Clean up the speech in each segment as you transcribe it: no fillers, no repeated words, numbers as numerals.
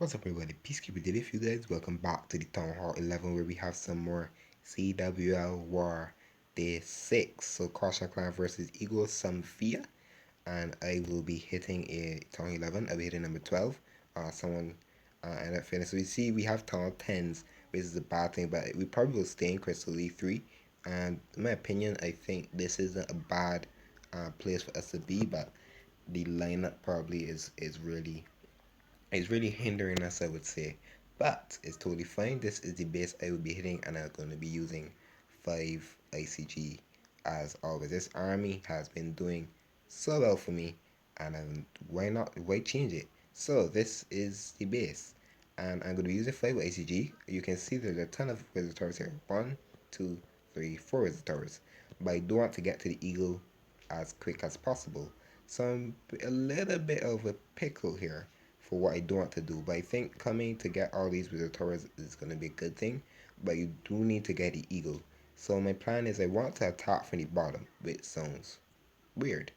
What's up everybody, Peacekeeper did it for you guys. Welcome back to the Town Hall 11 where we have some more CWL War Day 6. So Caution Clan versus Eagle Samphia. And I will be hitting a Town 11. I'll be hitting number 12. Someone ended up finishing. So we see we have Town 10s, which is a bad thing, but we probably will stay in Crystal League 3. And in my opinion, I think this isn't a bad place for us to be, but the lineup probably is really it's really hindering us, I would say. But it's totally fine. This is the base I will be hitting, and I'm going to be using 5 Icy G as always. This army has been doing so well for me, and why not? Why change it? So this is the base, and I'm going to be using 5 Icy G. You can see there's a ton of wizard towers here. 1, 2, 3, 4 wizard towers. But I do want to get to the eagle as quick as possible. So I'm a little bit of a pickle here for what I do want to do. But I think coming to get all these wizard towers is going to be a good thing. But you do need to get the eagle. So my plan is I want to attack from the bottom, which sounds weird.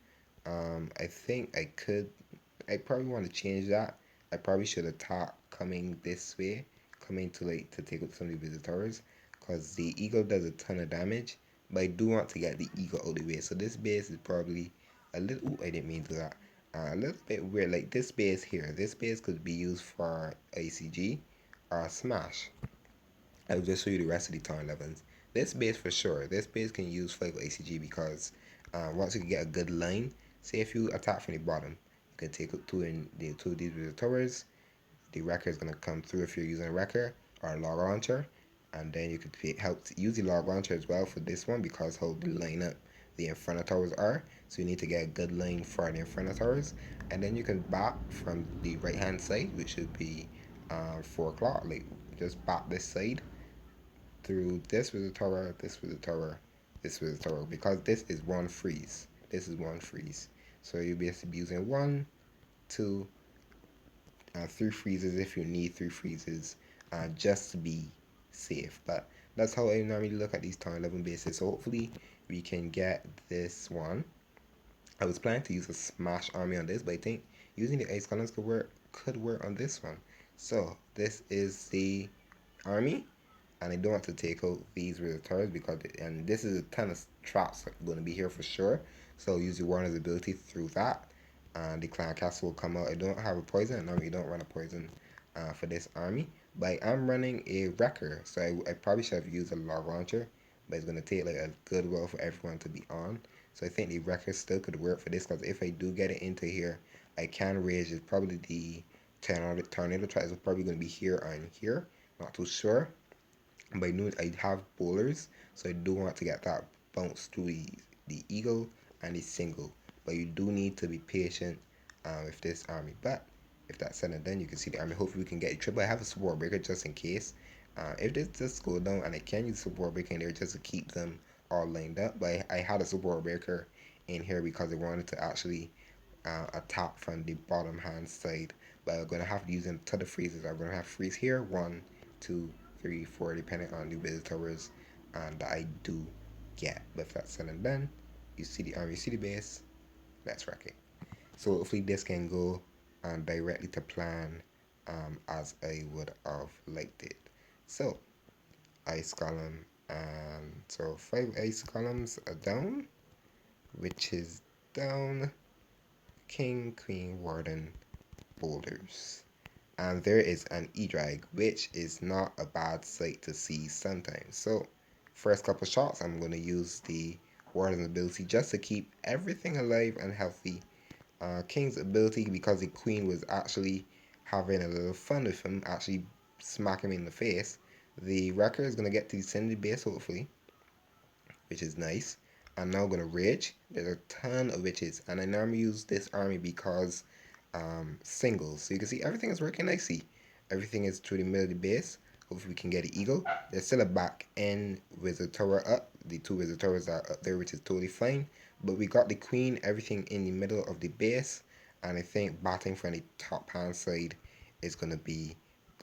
I think I probably want to change that. I probably should attack coming this way, coming to to take out some of the wizard towers, because the eagle does a ton of damage. But I do want to get the eagle out of the way. So this base is probably a little. Ooh, I didn't mean to do that. A little bit weird. Like this base here. This base could be used for ICG or Smash. I'll just show you the rest of the Town 11s. This base for sure. This base can use Flag ACG because once you get a good line, say if you attack from the bottom, you can take out two of these with the towers. The wrecker is going to come through if you're using a wrecker or a log launcher. And then you could help to use the log launcher as well for this one because how the lineup the Inferno towers are. So you need to get a good line for the Inferno towers. And then you can back from the right hand side, which should be 4 o'clock. Like just back this side through this with the tower, this with the tower, this with the tower, because this is one freeze. This is one freeze. So you'll basically be using 1, 2, 3 freezes if you need 3 freezes, just to be safe. But that's how I normally look at these Town 11 bases. So hopefully we can get this one. I was planning to use a smash army on this, but I think using the ice columns could work on this one. So this is the army, and I don't want to take out these with the turrets because and this is a ton of traps going to be here for sure. So use your Warner's ability through that, and the clan castle will come out. I don't have a poison. I normally don't run a poison for this army, but I am running a wrecker, so I probably should have used a log launcher, but it's going to take like a good while for everyone to be on. So I think the wrecker still could work for this because if I do get it into here, I can rage. It's probably the tornado tracks are probably going to be here and here. Not too sure, but I knew I have bowlers, so I do want to get that bounce through the eagle and the single. But you do need to be patient with this army. But if that's said and done, you can see the army. Hopefully we can get a triple. I have a support breaker just in case. If this just go down, and I can use support breaker in there just to keep them all lined up. But I had a support breaker in here because I wanted to actually attack from the bottom hand side. But I'm going to have to use them to the freezes. I'm going to have freeze here. 1, 2, 3, 4, depending on the build towers that I do get. But if that's said and done, you see the army, you see the base, let's wreck it. So hopefully this can go directly to plan as I would have liked it. So ice column, and so 5 ice columns are down, which is down king, queen, warden, boulders. And there is an E-drag, which is not a bad sight to see sometimes. So first couple shots, I'm going to use the warden's ability just to keep everything alive and healthy. King's ability, because the queen was actually having a little fun with him, actually smacking him in the face. The wrecker is going to get to the center base hopefully, which is nice. I'm now going to rage. There's a ton of witches, and I normally use this army because singles. So you can see everything is working nicely. Everything is through the middle of the base. Hopefully we can get an eagle. There's still a back end with the tower up. The 2 wizard towers are up there, which is totally fine. But we got the queen, everything in the middle of the base. And I think batting from the top hand side is going to be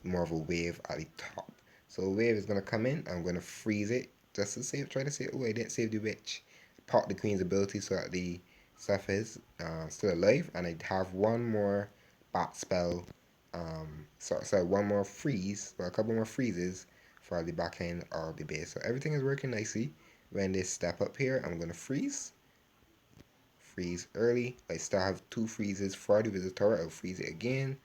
more of a wave at the top. So a wave is going to come in. I'm going to freeze it just to save. Try to save. Oh, I didn't save the witch. Pop the queen's ability so that the stuff is still alive. And I have one more bat spell sorry, one more freeze, well, a couple more freezes for the back end of the base. So everything is working nicely. When they step up here, I'm gonna freeze early. I still have two freezes for the visitor tower. I'll freeze it again,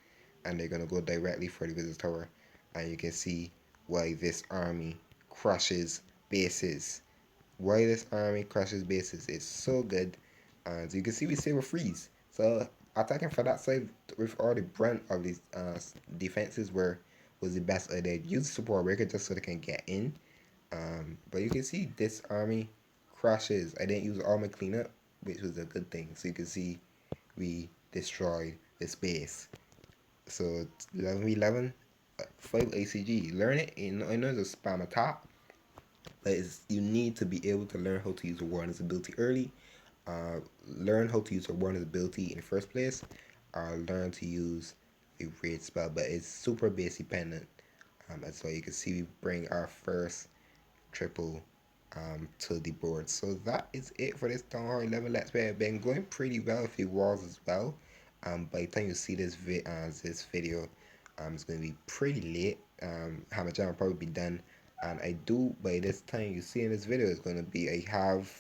and they're gonna go directly for the visitor tower. And you can see why this army crushes bases. Why this army crushes bases is so good. As you can see, we save a freeze. So attacking for that side with all the brunt of these defenses was the best idea. Use support breaker just so they can get in. But you can see this army crashes. I didn't use all my cleanup, which was a good thing. So you can see we destroyed this base. So 11v11, 5 Icy G. Learn it. I know it's a spam attack, but you need to be able to learn how to use a awareness ability early. Learn how to use a awareness ability in the first place. Learn to use a raid spell, but it's super base dependent. And so you can see we bring our first triple to the board. So that is it for this Town Hall 11 Let's Play. I've been going pretty well with the walls as well. By the time you see this video, it's going to be pretty late. Hammer Jam will probably be done. And I do, by this time you see in this video, it's going to be, I have,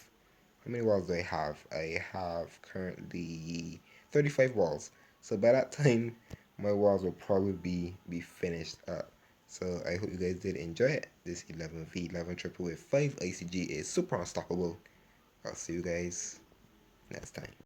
how many walls do I have? I have currently 35 walls. So by that time, my walls will probably be finished up. So I hope you guys did enjoy it. This 11v11 triple with 5 ICG is super unstoppable. I'll see you guys next time.